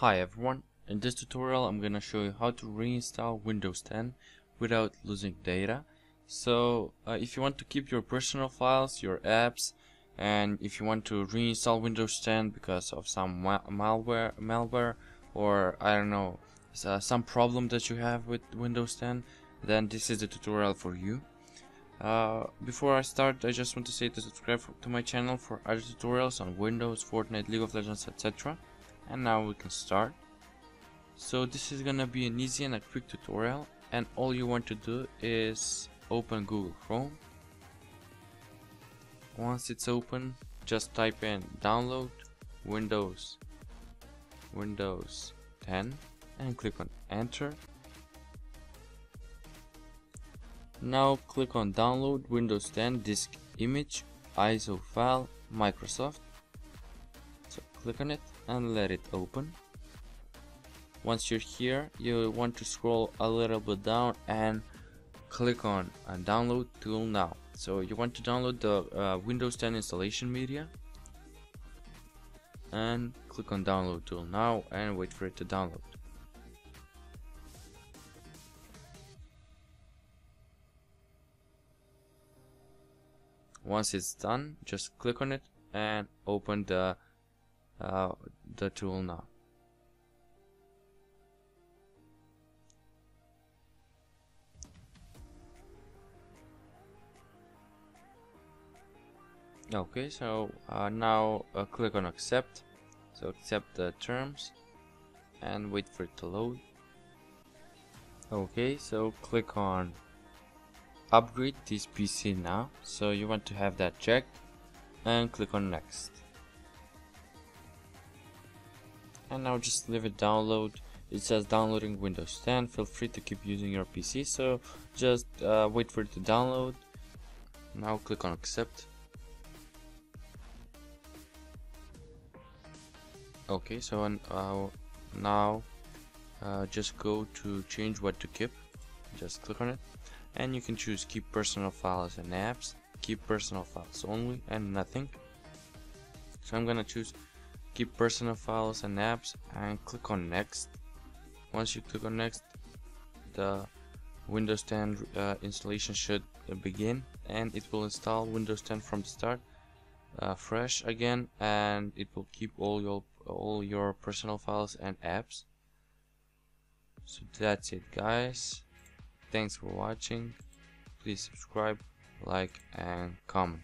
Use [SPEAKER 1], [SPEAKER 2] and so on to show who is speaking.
[SPEAKER 1] Hi everyone, in this tutorial I'm gonna show you how to reinstall Windows 10 without losing data. So if you want to keep your personal files, your apps, and if you want to reinstall Windows 10 because of some malware or I don't know, some problem that you have with Windows 10, then this is the tutorial for you. Before I start, I just want to say to subscribe to my channel for other tutorials on Windows, Fortnite, League of Legends, etc. And now we can start. So this is gonna be an easy and a quick tutorial, and all you want to do is open Google Chrome. Once it's open, just type in download Windows 10 and click on enter. Now click on download Windows 10 disk image ISO file Microsoft. So click on it and let it open. Once you're here, you want to scroll a little bit down and click on download tool now. So you want to download the Windows 10 installation media and click on download tool now and wait for it to download. Once it's done, just click on it and open the tool now. Okay, so now click on accept. So accept the terms and wait for it to load. Okay, so click on upgrade this PC now. So you want to have that checked and click on next. And now just leave it download. It says downloading Windows 10. Feel free to keep using your PC, so just wait for it to download. Now click on accept. Okay, so now just go to change what to keep. Just click on it and you can choose keep personal files and apps, keep personal files only and nothing. So I'm gonna choose keep personal files and apps and click on next. Once you click on next, the Windows 10 installation should begin, and it will install Windows 10 from the start fresh again, and it will keep all your personal files and apps. So that's it, guys. Thanks for watching. Please subscribe, like and comment.